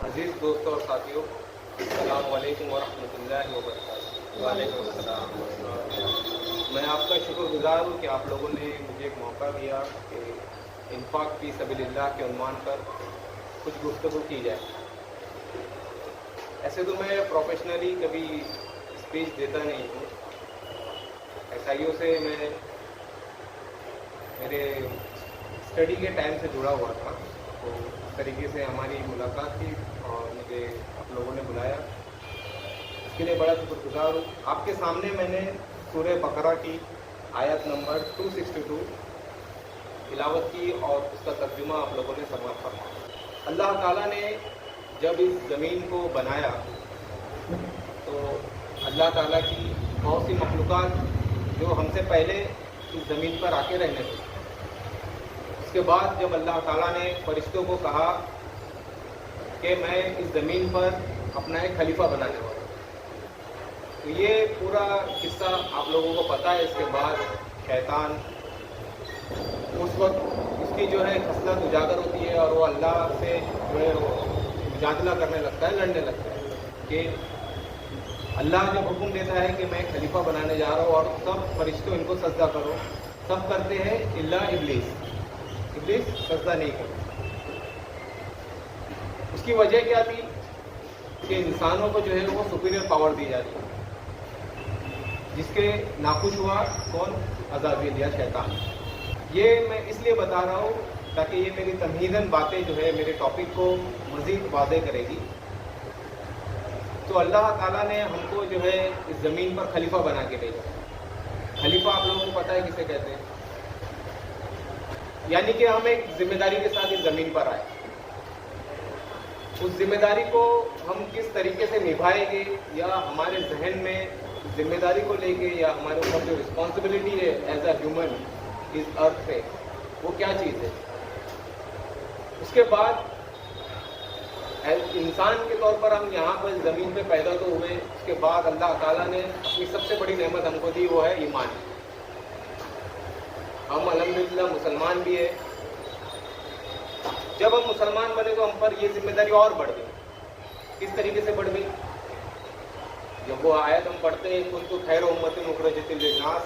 عزیز دوستوں اور ساتھیوں، السلام علیکم ورحمۃ اللہ وبرکاتہ۔ وعلیکم السلام۔ میں آپ کا شکر گزار ہوں کہ آپ لوگوں نے مجھے ایک موقع دیا کہ انفاق فی سبیل اللہ کے عنوان پر کچھ گفتگو کی جائے۔ ایسے تو میں پروفیشنلی کبھی اسپیچ دیتا نہیں ہوں، عیسائیوں سے میں میرے اسٹڈی کے ٹائم سے جڑا ہوا تھا، تو اس طریقے سے ہماری ملاقات تھی اور مجھے آپ لوگوں نے بلایا، اس کے لیے بڑا شکر گزار ہوں۔ آپ کے سامنے میں نے سورہ بقرہ کی آیت نمبر 262 تلاوت کی اور اس کا ترجمہ آپ لوگوں نے سماعت فرمایا۔ اللہ تعالیٰ نے جب اس زمین کو بنایا تو اللہ تعالیٰ کی بہت سی مخلوقات جو ہم سے پہلے اس زمین پر آ کے رہنے تھے، اس کے بعد جب اللہ تعالیٰ نے فرشتوں کو کہا کہ میں اس زمین پر اپنا ایک خلیفہ بنانے والا ہوں، تو یہ پورا قصہ آپ لوگوں کو پتہ ہے۔ اس کے بعد شیطان اس وقت اس کی جو ہے خصلت اجاگر ہوتی ہے اور وہ اللہ سے جو ہے وہ مجادلہ کرنے لگتا ہے، لڑنے لگتا ہے کہ اللہ جب حکم دیتا ہے کہ میں خلیفہ بنانے جا رہا ہوں اور سب فرشتوں ان کو سجدہ کرو، سب کرتے ہیں الا ابلیس، ابلیس سجدہ نہیں کرتا۔ اس کی وجہ کیا تھی کہ انسانوں کو جو ہے وہ سپیریئر پاور دی جاتی ہے، جس کے ناخوش ہوا کون؟ عزازیل یا شیطان۔ یہ میں اس لیے بتا رہا ہوں تاکہ یہ میری تمہیداً باتیں جو ہے میرے ٹاپک کو مزید واضح کرے گی۔ تو اللہ تعالیٰ نے ہم کو جو ہے اس زمین پر خلیفہ بنا کے بھیجا۔ خلیفہ آپ لوگوں کو پتہ ہے کسے کہتے ہیں؟ یعنی کہ ہم ایک ذمہ داری کے ساتھ اس زمین پر آئے، اس ذمہ داری کو ہم کس طریقے سے نبھائیں گے، یا ہمارے ذہن میں ذمہ داری کو لے کے یا ہمارے اوپر جو رسپانسبلٹی ہے ایز اے ہیومن اس ارتھ پہ، وہ کیا چیز ہے۔ اس کے بعد انسان کے طور پر ہم یہاں پر زمین پہ پیدا تو ہوئے، اس کے بعد اللہ تعالیٰ نے اپنی سب سے بڑی نعمت ہم کو دی، وہ ہے ایمان۔ ہم الحمدللہ مسلمان بھی ہیں۔ جب ہم مسلمان بنے تو ہم پر یہ ذمہ داری اور بڑھ گئی۔ کس طریقے سے بڑھ گئی؟ جب وہ آیت ہم پڑھتے ہیں کنتم خیر امۃ اخرجت للناس،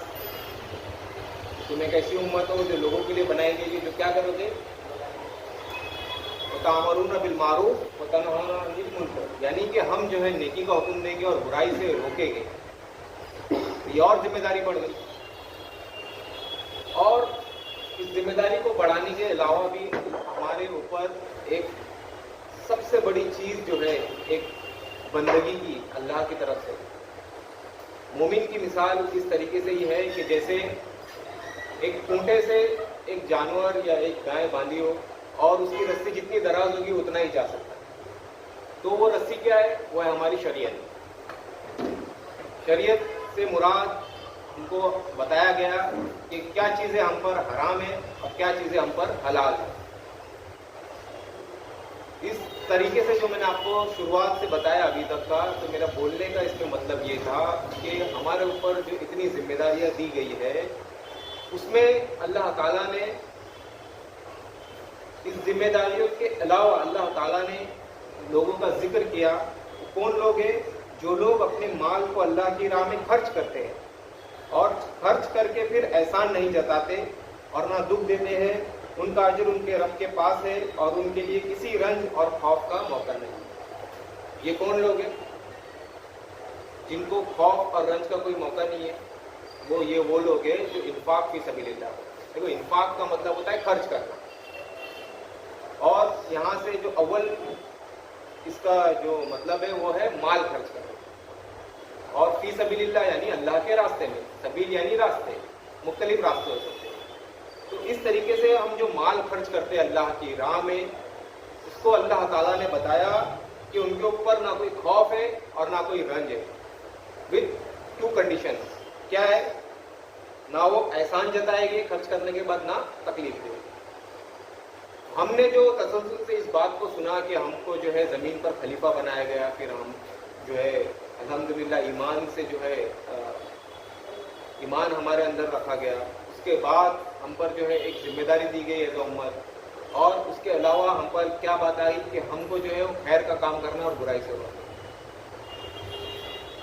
تم ایک ایسی امت ہو جو لوگوں کے لیے بنائی گئی ہے جو کیا کرو گے؟ وَتَأْمُرُونَ بِالْمَعْرُوفِ وَتَنْهَوْنَ عَنِ الْمُنکَرِ، یعنی کہ ہم جو ہے نیکی کا حکم دیں گے اور برائی سے روکیں گے۔ یہ اور ذمہ داری بڑھ گئی۔ اور اس ذمہ داری کو بڑھانے کے علاوہ بھی ہمارے اوپر ایک سب سے بڑی چیز جو ہے ایک بندگی کی اللہ کی طرف سے۔ مومن کی مثال اس طریقے سے یہ ہے کہ جیسے ایک اونٹے سے ایک جانور یا ایک گائے باندھی ہو اور اس کی رسی جتنی دراز ہوگی اتنا ہی جا سکتا ہے، تو وہ رسی کیا ہے؟ وہ ہے ہماری شریعت۔ شریعت سے مراد ہم کو بتایا گیا کہ کیا چیزیں ہم پر حرام ہیں اور کیا چیزیں ہم پر حلال ہیں۔ اس طریقے سے جو میں نے آپ کو شروعات سے بتایا ابھی تک کا، تو میرا بولنے کا اس میں مطلب یہ تھا کہ ہمارے اوپر جو اتنی ذمہ داریاں دی گئی ہے، اس میں اللہ تعالیٰ نے اس ذمہ داریوں کے علاوہ اللہ تعالیٰ نے لوگوں کا ذکر کیا۔ کون لوگ ہیں؟ جو لوگ اپنے مال کو اللہ کی راہ میں خرچ کرتے ہیں اور خرچ کر کے پھر احسان نہیں جتاتے اور نہ دکھ دیتے ہیں، ان کا اجر ان کے رب کے پاس ہے اور ان کے لیے کسی رنج اور خوف کا موقع نہیں۔ یہ کون لوگ ہیں جن کو خوف اور رنج کا کوئی موقع نہیں ہے؟ وہ لوگ ہیں جو انفاق فی سبیل اللہ۔ دیکھو، انفاق کا مطلب ہوتا ہے خرچ کرنا، اور یہاں سے جو اول اس کا جو مطلب ہے وہ ہے مال خرچ کرنا، اور فی سبیل اللہ یعنی اللہ کے راستے میں، سبیل یعنی راستے، مختلف راستے ہو سکتے ہیں۔ تو اس طریقے سے ہم جو مال خرچ کرتے ہیں اللہ کی راہ میں، اس کو اللہ تعالیٰ نے بتایا کہ ان کے اوپر نہ کوئی خوف ہے اور نہ کوئی رنج ہے، وتھ ٹو کنڈیشنز۔ کیا ہے؟ نہ وہ احسان جتائے گے خرچ کرنے کے بعد، نہ تکلیف دے گی۔ ہم نے جو تسلسل سے اس بات کو سنا کہ ہم کو جو ہے زمین پر خلیفہ بنایا گیا، پھر ہم جو ہے الحمدللہ ایمان سے جو ہے ایمان ہمارے اندر رکھا گیا، اس کے بعد ہم پر جو ہے ایک ذمہ داری دی گئی ہے امت، اور اس کے علاوہ ہم پر کیا بات آئی کہ ہم کو جو ہے وہ خیر کا کام کرنا اور برائی سے روکنا۔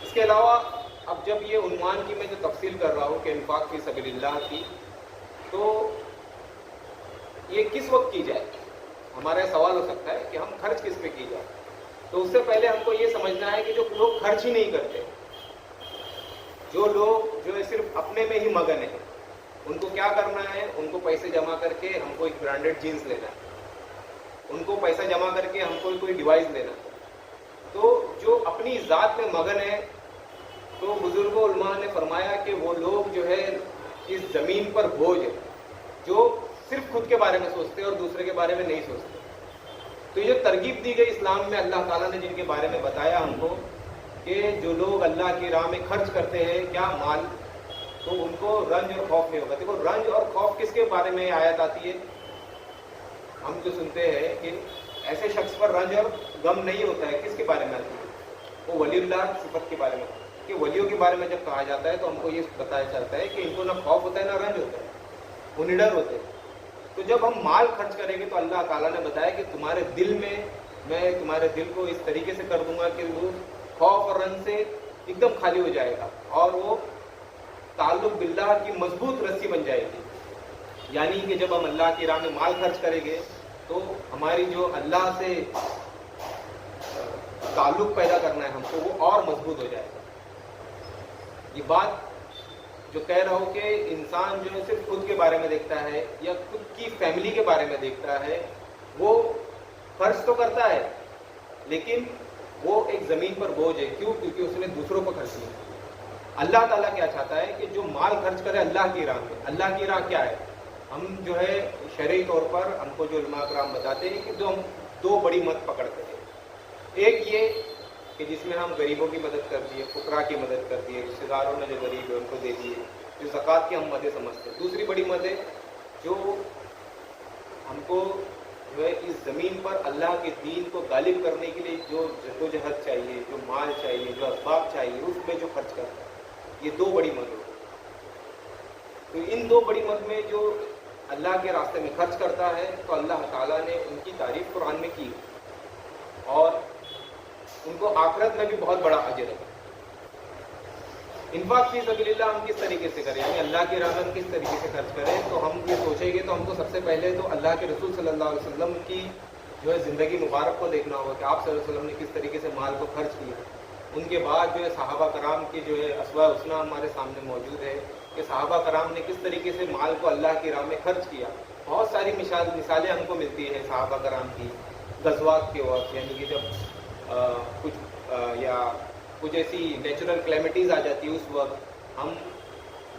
اس کے علاوہ اب جب یہ عنوان کی میں جو تفصیل کر رہا ہوں کہ انفاق فی سبیل اللہ کی، تو یہ کس وقت کی جائے؟ ہمارا سوال ہو سکتا ہے کہ ہم خرچ کس پہ کی جائے؟ تو اس سے پہلے ہم کو یہ سمجھنا ہے کہ جو لوگ خرچ ہی نہیں کرتے، جو لوگ جو ہے صرف اپنے میں ہی مگن ہیں، ان کو کیا کرنا ہے؟ ان کو پیسے جمع کر کے ہم کو ایک برانڈیڈ جینس لینا ہے، ان کو پیسہ جمع کر کے ہم کو کوئی ڈیوائس لینا ہے۔ تو جو اپنی ذات میں مگن ہے، تو بزرگوں علماء نے فرمایا کہ وہ لوگ جو ہے اس زمین پر بوجھ ہے، جو صرف خود کے بارے میں سوچتے اور دوسرے کے بارے میں نہیں سوچتے۔ تو یہ جو ترغیب دی گئی اسلام میں، اللہ تعالیٰ نے جن کے بارے میں بتایا ہم کو کہ جو لوگ اللہ کی راہ میں خرچ کرتے ہیں کیا مال، تو ان کو رنج اور خوف نہیں ہوگا۔ دیکھو رنج اور خوف کس کے بارے میں آیت آتی ہے؟ ہم جو سنتے ہیں کہ ایسے شخص پر رنج اور غم نہیں ہوتا ہے، کس کے بارے میں آتی ہے؟ وہ ولی اللہ صفت کے بارے میں، کہ ولیوں کے بارے میں جب کہا جاتا ہے تو ہم کو یہ بتایا جاتا ہے کہ ان کو نہ خوف ہوتا ہے نہ رنج ہوتا ہے، وہ نڈر ہوتے ہیں۔ تو جب ہم مال خرچ کریں گے تو اللہ تعالیٰ نے بتایا کہ تمہارے دل میں میں تمہارے دل کو اس طریقے سے کر دوں گا کہ وہ خوف اور رنج سے ایک دم خالی ہو جائے گا، اور وہ تعلق باللہ کی مضبوط رسی بن جائے گی۔ یعنی کہ جب ہم اللہ کی راہ میں مال خرچ کریں گے تو ہماری جو اللہ سے تعلق پیدا کرنا ہے ہم کو، وہ اور مضبوط ہو جائے گا۔ یہ بات جو کہہ رہا ہوں کہ انسان جو ہے صرف خود کے بارے میں دیکھتا ہے یا خود کی فیملی کے بارے میں دیکھتا ہے، وہ خرچ تو کرتا ہے لیکن وہ ایک زمین پر بوجھ ہے۔ کیوں؟ کیونکہ اس نے دوسروں کو خرچ کیا۔ اللہ تعالیٰ کیا چاہتا ہے کہ جو مال خرچ کرے اللہ کی راہ میں۔ اللہ کی راہ کیا ہے؟ ہم جو ہے شرعی طور پر ہم کو جو علماء کرام بتاتے ہیں کہ جو ہم دو بڑی مت پکڑتے ہیں، ایک یہ کہ جس میں ہم غریبوں کی مدد کر دیے، فقراء کی مدد کر دیے، رشتے داروں نے جو غریب ہے ان کو دے دیے، جو زکوٰۃ کی ہم مدیں سمجھتے ہیں۔ دوسری بڑی مد ہے جو ہم کو جو ہے اس زمین پر اللہ کے دین کو غالب کرنے کے لیے جو جدوجہد چاہیے، جو مال چاہیے، جو اسباب چاہیے، اس میں جو خرچ کرتا ہے۔ یہ دو بڑی مد ہوتی ہے۔ تو ان دو بڑی مد میں جو اللہ کے راستے میں خرچ کرتا ہے تو اللہ تعالیٰ نے ان کی تعریف قرآن میں کی، اور ان کو آخرت میں بھی بہت بڑا اجر ہے۔ انفاق فی سبیل اللہ ہم کس طریقے سے کریں، یعنی اللہ کی راہ میں کس طریقے سے خرچ کریں؟ تو ہم یہ سوچیں گے تو ہم کو سب سے پہلے تو اللہ کے رسول صلی اللہ علیہ وسلم کی جو ہے زندگی مبارک کو دیکھنا ہوگا کہ آپ صلی اللہ علیہ وسلم نے کس طریقے سے مال کو خرچ کیا۔ ان کے بعد جو ہے صحابہ کرام کی جو ہے اسوہ حسنہ ہمارے سامنے موجود ہے کہ صحابہ کرام نے کس طریقے سے مال کو اللہ کی راہ میں خرچ کیا۔ بہت ساری مثالیں ہم کو ملتی ہیں صحابہ کرام کی غزوات کے وقت، یعنی کہ جب کچھ ایسی نیچرل کلیمٹیز آ جاتی ہے، اس وقت ہم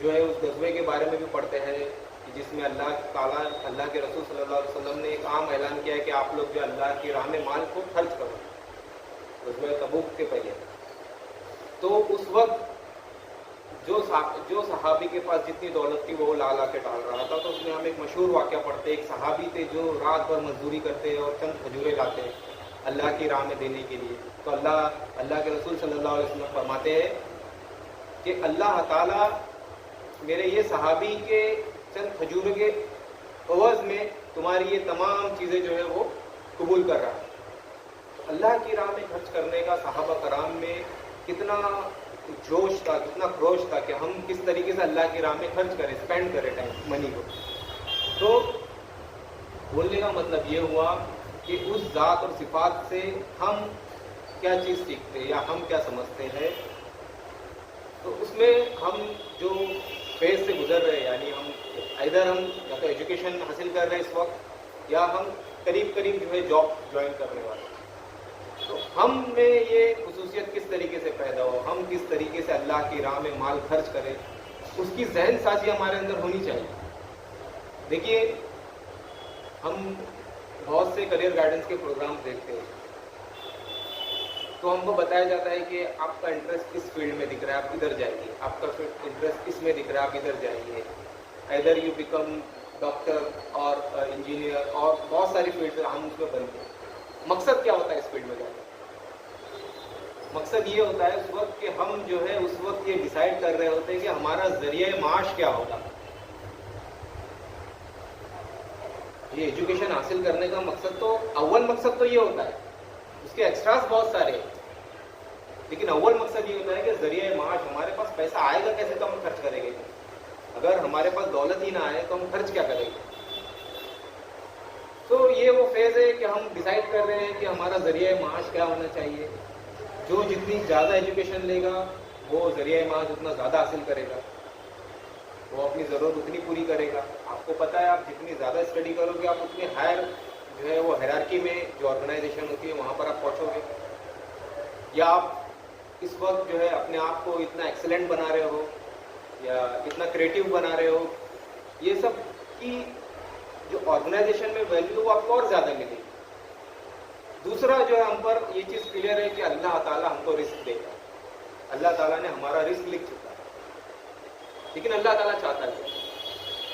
جو ہے اس غزوے کے بارے میں بھی پڑھتے ہیں کہ جس میں اللہ تعالیٰ اللہ کے رسول صلی اللہ علیہ وسلم نے ایک عام اعلان کیا ہے کہ آپ لوگ جو اللہ کی راہ میں مال کو خرچ کرو، غزوہ تبوک کے پہلے۔ تو اس وقت جو صحابی کے پاس جتنی دولت تھی وہ لا کے ڈال رہا تھا، تو اس میں ہم ایک مشہور واقعہ پڑھتے، ایک صحابی تھے جو رات بھر مزدوری کرتے اور چند کھجورے لاتے اللہ کی راہ میں دینے کے لیے۔ تو اللہ کے رسول صلی اللہ علیہ وسلم فرماتے ہیں کہ اللہ تعالیٰ میرے یہ صحابی کے چند کھجوروں کے عوض میں تمہاری یہ تمام چیزیں جو ہے وہ قبول کر رہا ہے۔ اللہ کی راہ میں خرچ کرنے کا صحابہ کرام میں کتنا جوش تھا، کتنا خروش تھا کہ ہم کس طریقے سے اللہ کی راہ میں خرچ کریں، اسپینڈ کریں ٹائم منی کو۔ تو بولنے کا مطلب یہ ہوا کہ اس ذات اور صفات سے ہم کیا چیز سیکھتے ہیں یا ہم کیا سمجھتے ہیں۔ تو اس میں ہم جو فیز سے گزر رہے ہیں، یعنی ہم ادھر ہم یا تو ایجوکیشن حاصل کر رہے ہیں اس وقت، یا ہم قریب جو ہے جاب جوائن کرنے والے، تو ہم میں یہ خصوصیت کس طریقے سے پیدا ہو، ہم کس طریقے سے اللہ کی راہ میں مال خرچ کریں، اس کی ذہن سازی ہمارے اندر ہونی چاہیے۔ دیکھیے ہم بہت سے کریئر گائیڈنس کے پروگرامز دیکھتے ہیں، تو ہم کو بتایا جاتا ہے کہ آپ کا انٹرسٹ کس فیلڈ میں دکھ رہا ہے، آپ ادھر جائیے، آپ کا انٹرسٹ کس میں دکھ رہا ہے، آپ ادھر جائیے، ادھر یو بیکم ڈاکٹر اور انجینئر، اور بہت ساری فیلڈ ہم اس میں بنتے ہیں۔ مقصد کیا ہوتا ہے اس فیلڈ میں جانے؟ مقصد یہ ہوتا ہے اس وقت کہ ہم جو ہے اس وقت یہ ڈیسائیڈ کر رہے ہوتے ہیں کہ ہمارا ذریعہ معاش کیا ہوگا۔ یہ ایجوکیشن حاصل کرنے کا مقصد تو اول مقصد تو یہ ہوتا ہے، اس کے ایکسٹراز بہت سارے ہیں، لیکن اول مقصد یہ ہوتا ہے کہ ذریعہ معاش ہمارے پاس پیسہ آئے گا کیسے تو ہم خرچ کریں گے. اگر ہمارے پاس دولت ہی نہ آئے تو ہم خرچ کیا کریں گے؟ تو یہ وہ فیز ہے کہ ہم ڈیسائیڈ کر رہے ہیں کہ ہمارا ذریعہ معاش کیا ہونا چاہیے. جو جتنی زیادہ ایجوکیشن لے گا وہ ذریعہ معاش اتنا زیادہ حاصل کرے گا، وہ اپنی ضرورت اتنی پوری کرے گا. آپ کو پتہ ہے آپ جتنی زیادہ اسٹڈی کرو گے آپ اتنی ہائر جو ہے وہ ہیرارکی میں جو آرگنائزیشن ہوتی ہے وہاں پر آپ پہنچو گے. یا آپ اس وقت جو ہے اپنے آپ کو اتنا ایکسلنٹ بنا رہے ہو یا اتنا کریٹیو بنا رہے ہو، یہ سب کی جو آرگنائزیشن میں ویلیو وہ آپ کو اور زیادہ ملے گی. دوسرا جو ہے ہم پر یہ چیز کلیئر ہے کہ اللہ تعالیٰ ہم کو رزق دے گا. اللہ تعالیٰ نے ہمارا رزق لکھ چکا ہے، لیکن اللہ تعالیٰ چاہتا ہے،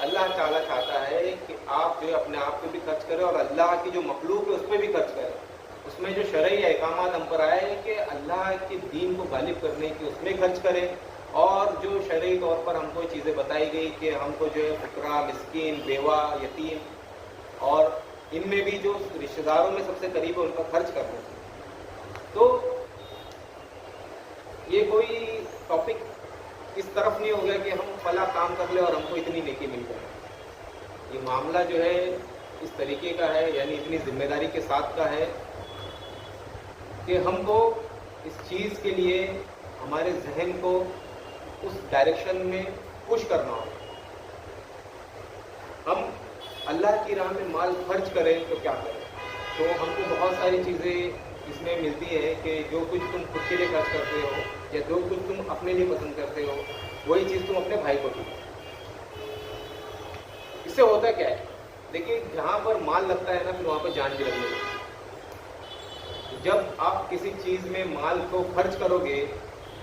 اللہ تعالیٰ چاہتا ہے کہ آپ جو ہے اپنے آپ پہ بھی خرچ کریں اور اللہ کی جو مخلوق ہے اس پہ بھی خرچ کریں. اس میں جو شرعی احکامات ہم پر آئے ہیں کہ اللہ کے دین کو غالب کرنے کی اس میں خرچ کریں، اور جو شرعی طور پر ہم کو چیزیں بتائی گئی کہ ہم کو جو ہے فقراء، مسکین، بیوہ، یتیم اور ان میں بھی جو رشتہ داروں میں سب سے قریب ہے ان کا خرچ کرنا چاہیے. تو یہ کوئی ٹاپک اس طرف نہیں ہو گیا کہ ہم فلاں کام کر لیں اور ہم کو اتنی نیکی مل جائے. یہ معاملہ جو ہے اس طریقے کا ہے، یعنی اتنی ذمہ داری کے ساتھ کا ہے کہ ہم کو اس چیز کے لیے ہمارے ذہن کو اس ڈائریکشن میں پش کرنا ہو. ہم اللہ کی راہ میں مال خرچ کریں تو کیا کریں؟ تو ہم کو بہت ساری چیزیں اس میں ملتی ہے کہ جو کچھ تم خود کے لیے خرچ کرتے ہو یا جو کچھ تم اپنے لیے پسند کرتے ہو وہی چیز تم اپنے بھائی کو دو. اس سے ہوتا کیا ہے؟ دیکھیے جہاں پر مال لگتا ہے نا پھر وہاں پہ جان بھی لگنے لگتی ہے. جب آپ کسی چیز میں مال کو خرچ کرو گے،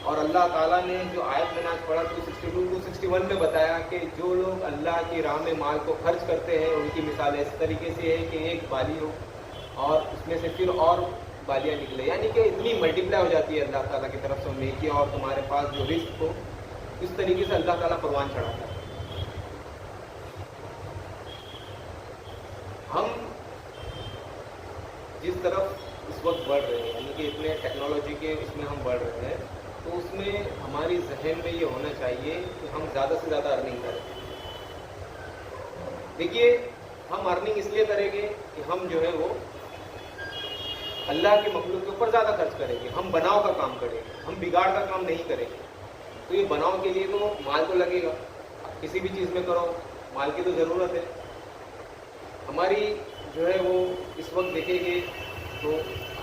اور اللہ تعالیٰ نے جو آیت میں نے آج پڑھا 262 261 میں بتایا کہ جو لوگ اللہ کی راہ میں مال کو خرچ کرتے ہیں ان کی مثال اس طریقے سے ہے کہ ایک بالی ہو اور اس میں سے پھر اور بالیاں نکلے، یعنی کہ اتنی ملٹیپلائی ہو جاتی ہے اللہ تعالیٰ کی طرف سے نیکی اور تمہارے پاس جو رزق ہو، اس طریقے سے اللہ تعالیٰ پروان چڑھاتا ہے. ہم جس طرف اس وقت بڑھ رہے ہیں، یعنی کہ اتنے ٹیکنالوجی کے اس میں ہم بڑھ رہے ہیں، تو اس میں ہماری ذہن میں یہ ہونا چاہیے کہ ہم زیادہ سے زیادہ ارننگ کریں. دیکھیے ہم ارننگ اس لیے کریں گے کہ ہم جو ہے وہ اللہ کے مخلوق کے اوپر زیادہ خرچ کریں گے، ہم بناؤ کا کام کریں گے، ہم بگاڑ کا کام نہیں کریں گے. تو یہ بناؤ کے لیے تو مال تو لگے گا، کسی بھی چیز میں کرو مال کی تو ضرورت ہے. ہماری جو ہے وہ اس وقت دیکھیں گے تو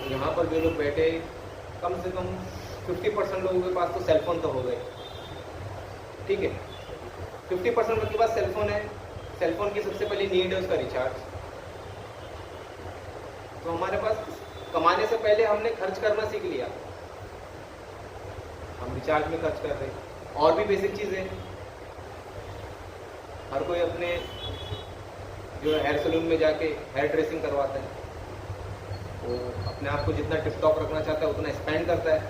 یہاں پر جو لوگ بیٹھے کم سے کم 50% لوگوں کے پاس تو سیل فون تو ہو گئے. ٹھیک ہے، 50% لوگوں کے پاس سیل فون ہے. سیل فون کی سب سے پہلی نیڈ ہے اس کا ریچارج. تو ہمارے پاس کمانے سے پہلے ہم نے خرچ کرنا سیکھ لیا، ہم ریچارج میں خرچ کر رہے ہیں. اور بھی بیسک چیزیں، ہر کوئی اپنے جو ہیئر سیلون میں جا کے ہیئر ڈریسنگ کرواتا ہے، وہ اپنے آپ کو جتنا ٹپ ٹاپ رکھنا چاہتا ہے اتنا اسپینڈ کرتا ہے.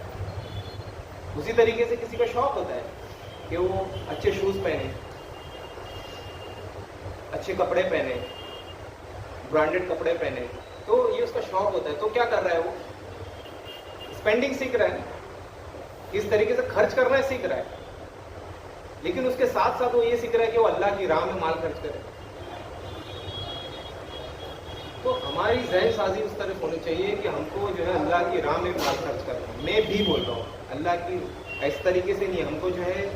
اسی طریقے سے کسی کا شوق ہوتا ہے کہ وہ اچھے شوز پہنے، اچھے کپڑے پہنے، برانڈیڈ کپڑے پہنے. تو یہ اس کا شوق ہوتا ہے. تو کیا کر رہا ہے؟ وہ اسپینڈنگ سیکھ رہا ہے، کس طریقے سے خرچ کرنا سیکھ رہا ہے. لیکن اس کے ساتھ ساتھ وہ یہ سیکھ رہا ہے کہ وہ اللہ کی راہ میں مال خرچ کرے. تو ہماری ذہن سازی اس طرح ہونی چاہیے کہ ہم کو جو ہے اللہ کی راہ میں مال خرچ کرنا ہے. میں بھی بول رہا ہوں اللہ کی اس طریقے سے نہیں، ہم کو جو ہے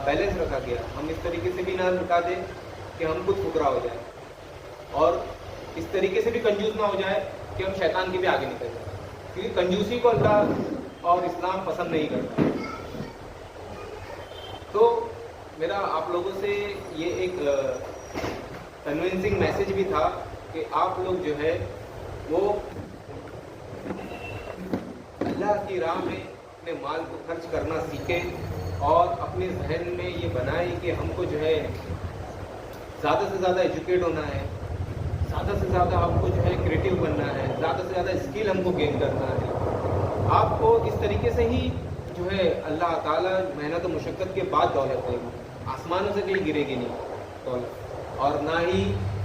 بیلنس رکھا گیا. ہم اس طریقے سے بھی نہ لٹا دیں کہ ہم خود فقرا ہو جائیں، اور اس طریقے سے بھی کنجوس نہ ہو جائے کہ ہم شیطان کے بھی آگے نکل جائیں، کیونکہ کنجوسی کو اللہ اور اسلام پسند نہیں کرتا. تو میرا آپ لوگوں سے یہ ایک کنونسنگ میسج بھی تھا کہ آپ لوگ جو ہے وہ اللہ کی راہ میں اپنے مال کو خرچ کرنا سیکھیں، اور اپنے ذہن میں یہ بنائیں کہ ہم کو جو ہے زیادہ سے زیادہ ایجوکیٹ ہونا ہے، زیادہ سے زیادہ آپ کو جو ہے کریٹیو بننا ہے، زیادہ سے زیادہ اسکل ہم کو گین کرنا ہے. آپ کو اس طریقے سے ہی جو ہے اللہ تعالیٰ محنت و مشقت کے بعد دولت دے گی. آسمانوں سے کہیں گرے گی نہیں دولت، اور نہ ہی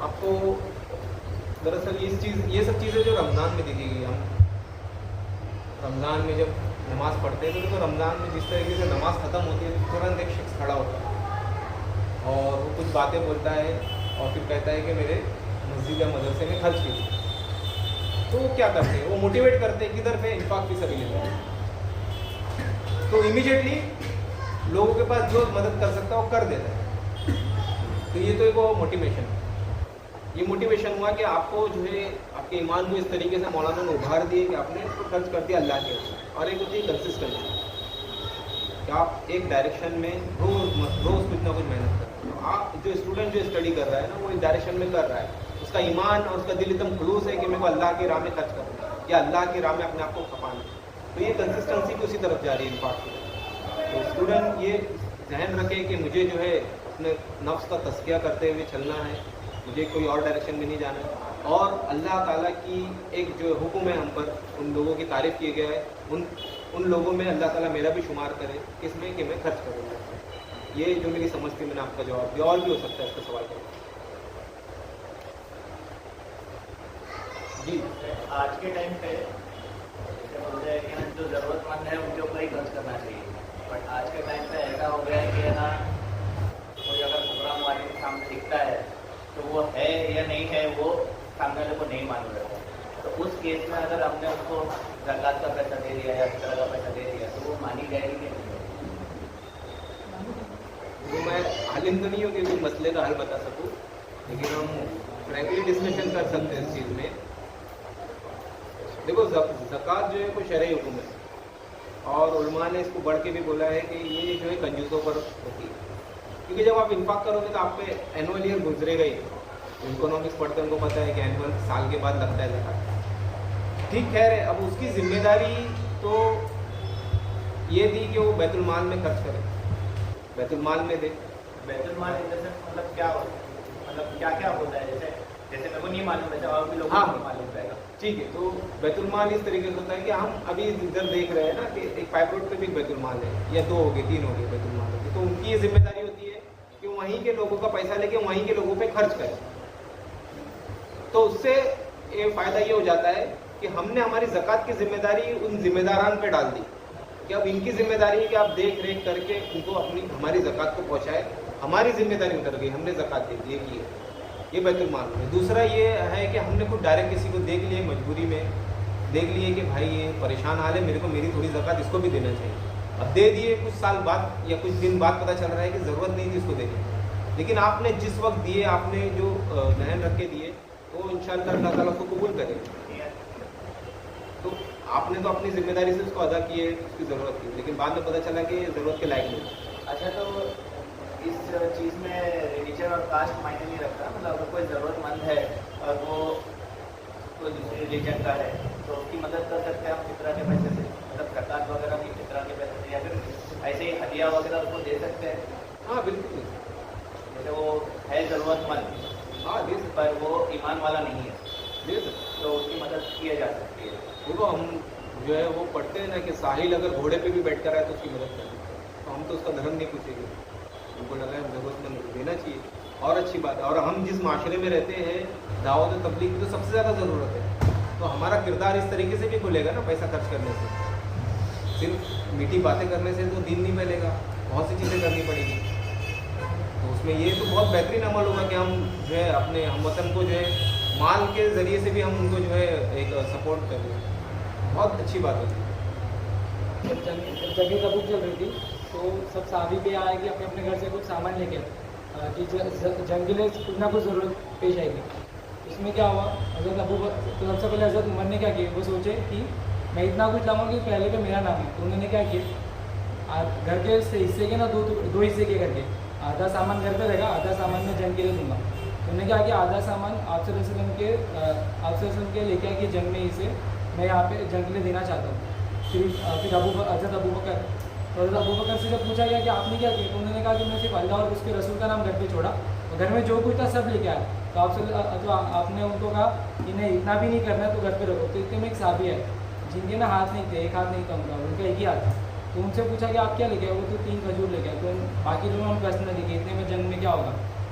آپ کو دراصل یہ سب چیزیں جو رمضان میں دیکھی گئی، ہم رمضان میں جب نماز پڑھتے ہیں تو دیکھو رمضان میں جس طریقے سے نماز ختم ہوتی ہے تو ترنت ایک شخص کھڑا ہوتا ہے اور وہ کچھ باتیں بولتا ہے اور پھر کہتا ہے کہ میرے مسجد یا مدرسے میں خرچ کیجیے. تو وہ کیا کرتے ہیں؟ وہ موٹیویٹ کرتے ہیں کدھر پہ؟ انفاق فی سبیل اللہ. تو امیجیٹلی لوگوں کے پاس جو مدد کر سکتا ہے وہ کر دیتا ہے. تو یہ تو ایک وہ موٹیویشن ہے. یہ موٹیویشن ہوا کہ آپ کو جو ہے آپ کے ایمان کو اس طریقے سے مولانا نے ابھار دیے کہ آپ نے اس کو خرچ کر دیا اللہ کے. اور ایک ہوتی ہے کنسسٹنسی کہ آپ ایک ڈائریکشن میں روز کچھ نہ کچھ محنت کرتے ہیں. آپ جو اسٹوڈنٹ جو اسٹڈی کر رہا ہے نا وہ ایک ڈائریکشن میں کر رہا ہے، اس کا ایمان اور اس کا دل ایک دم خلوص ہے کہ میرے کو اللہ کی راہ میں خرچ کرنا ہے یا اللہ کی راہ میں اپنے آپ کو کھپانا ہے. تو یہ کنسسٹنسی بھی اسی طرف جا رہی ہے انفاق کی. تو اسٹوڈنٹ یہ ذہن رکھے کہ مجھے جو ہے اپنے نفس کا تزکیہ کرتے ہوئے چلنا ہے، مجھے کوئی اور ڈائریکشن میں نہیں جانا ہے. اور اللہ تعالیٰ کی ایک جو حکم ہے ہم پر، ان لوگوں کی تعریف کی گیا ہے، ان لوگوں میں اللہ تعالیٰ میرا بھی شمار کرے اس میں کہ میں خرچ کروں گا. یہ جو میری سمجھ تھی میں نے آپ کا جواب دیا. اور بھی ہو سکتا ہے اس کا سوال کریں. جی آج کے ٹائم پہ بولتے ہیں کہ جو ضرورت مند ہے ان کے اوپر ہی خرچ کرنا چاہیے، بٹ آج کے ٹائم پہ ایسا ہو گیا ہے کہ نا کوئی اگر پروگرام والے کے سامنے دکھتا ہے تو وہ ہے یا نہیں ہے وہ سامنے والے کو نہیں معلوم رہتا. تو اس کیس میں اگر ہم نے اس کو زکوٰۃ کا پیسہ دے دیا یا اس طرح کا پیسہ دے دیا تو وہ مانی جائے گی کہ نہیں؟ تو میں عالم تو نہیں ہوں کہ کوئی مسئلے کا حل بتا سکوں، لیکن ہم فرینکلی ڈسکشن کر سکتے ہیں اس چیز میں. دیکھو زکوٰۃ جو ہے کوئی شرعی حکم ہے اور علماء نے اس کو بڑھ کے بھی بولا ہے کہ یہ جو ہے کنجوسوں پر ہوتی ہے. کیونکہ جب آپ انفاق کرو گے تو آپ پہ اینول ایئر گزرے گا ہی. اکنامکس پڑھتے ہیں ان کو پتہ ہے کہ اینول سال کے بعد لگتا ہے زکوٰۃ. ٹھیک خیر ہے، اب اس کی ذمہ داری تو یہ تھی کہ وہ بیت المال میں خرچ کرے، بیت المال میں دے. بیت المال مطلب کیا ہوتا ہے؟ مطلب کیا کیا ہوتا ہے؟ جیسے میرے کو نہیں معلوم ہے اور بھی لوگوں کو معلوم رہے گا. ٹھیک ہے، تو بیت المال اس طریقے سے ہوتا ہے کہ ہم ابھی ادھر دیکھ رہے ہیں نا کہ ایک پائپ روڈ پہ بھی بیت المال ہے، یا 2 ہو گئے 3 ہو گئے بیت المال ہوگی. تو ان کی یہ ذمہ داری ہوتی ہے کہ وہیں کے لوگوں کا پیسہ لے کے وہیں کے لوگوں پہ خرچ کریں. تو اس سے یہ فائدہ یہ ہو جاتا ہے کہ ہم نے ہماری زکوٰۃ کی ذمہ داری ان ذمہ داران پہ ڈال دی کہ اب ان کی ذمہ داری ہے کہ آپ دیکھ ریکھ کر کے ان کو ہماری زکوٰۃ کو پہنچائے. ہماری ذمہ داری اتر گئی، ہم نے زکوٰۃ دے دی کی ہے. یہ بیت المال ہے. دوسرا یہ ہے کہ ہم نے خود ڈائریکٹ کسی کو دیکھ لیے مجبوری میں، دیکھ لیے کہ بھائی یہ پریشان حال ہے، میرے کو میری تھوڑی زکوٰۃ اس کو بھی دینا چاہیے. اب دے دیے، کچھ سال بعد یا کچھ دن بعد پتہ چل رہا ہے کہ ضرورت نہیں تھی اس کو دینے، لیکن آپ نے جس وقت دیے، آپ نے جو ذہن رکھ کے دیے، تو انشاءاللہ اللہ تعالیٰ کو قبول کرے. تو آپ نے تو اپنی ذمہ داری سے اس کو ادا کی ہے، اس کی ضرورت تھی، لیکن بعد میں پتہ چلا کہ ضرورت کے لائق نہیں. اچھا، تو اس چیز میں ریلیجن اور کاسٹ معنی نہیں رکھتا. مطلب اگر کوئی ضرورت مند ہے اور وہ کوئی دوسرے ریلیجن کا ہے تو اس کی مدد کر سکتے ہیں ہم فطرہ کے پیسے سے، مطلب زکوٰۃ وغیرہ کی فطرہ کے پیسے سے، یا پھر ایسے ہی ہدیہ وغیرہ اس کو دے سکتے ہیں. ہاں بالکل، جیسے وہ ہے ضرورت مند، ہاں دے سکتے، پر وہ ایمان والا نہیں ہے، دے سکتے. تو اس کی مدد کی جا سکتی ہے. دیکھو ہم جو ہے وہ پڑھتے ہیں نا کہ ساحل اگر گھوڑے پہ بھی بیٹھ کر آئے تو اس کی مدد کریں، تو ہم تو اس کا دھرم نہیں پوچھیں گے. ان کو لگا ہے ضرورت مند دینا چاہیے، اور اچھی بات ہے. اور ہم جس معاشرے میں رہتے ہیں دعوت و تبلیغ کی تو سب سے زیادہ ضرورت ہے، تو ہمارا کردار اس طریقے سے بھی کھلے گا نا. پیسہ خرچ کرنے سے، صرف میٹھی باتیں کرنے سے تو دین نہیں پھیلے گا، بہت سی چیزیں کرنی پڑے گی. تو اس میں یہ تو بہت بہترین عمل ہوگا کہ ہم جو ہے اپنے ہم وطن کو جو ہے مال کے ذریعے سے بھی ہم ان کو جو ہے ایک سپورٹ کریں. بہت اچھی بات ہوتی ہے. جب جنگ تبوک چل رہی تھی تو سب صحابی بھی آئے کہ اپنے اپنے گھر سے کچھ سامان لے کے کہ جنگ کے لیے کچھ نہ کچھ ضرورت پیش آئے گی. اس میں کیا ہوا، حضرت ابو تو سب سے پہلے حضرت عمر نے کیا کیا، وہ سوچے کہ میں اتنا کچھ لاؤں گا کہ پہلے پہ میرا نام ہے. تو انہوں نے کیا کیا، گھر کے حصے کے نا دو حصے کے کر کے آدھا سامان گھر پہ رہے گا، آدھا سامان میں جنگ کے لیے دوں گا. تو انہوں نے کیا کیا، آدھا سامان آپ صلی اللہ علیہ وسلم کے لے کے آئے کہ جنگ میں اسے میں یہاں پہ جنگ کے لیے دینا چاہتا ہوں. پھر حضرت ابو بکر، تو حضرت ابو بکر سے جب پوچھا گیا کہ آپ نے کیا کیا، تو انہوں نے کہا کہ میں صرف اللہ اور اس کے رسول کا نام گھر پہ چھوڑا، اور گھر میں جو کچھ تھا سب لے کے آیا. تو آپ نے ان کو کہا کہ نہیں اتنا بھی نہیں کرنا ہے تو گھر پہ رکھو. تو اتنے میں ایک صحابی ہے جن کے نا ہاتھ نہیں تھے، ایک ہاتھ نہیں تھا ان کا ایک ہی ہاتھ تھا. تو ان سے پوچھا کہ آپ کیا لے کے آئے، وہ تو 3 کھجور لے کے آئے. تو باقی لوگوں ہم پیسے نہ لے کے اتنے میں جنگ میں کیا ہوگا.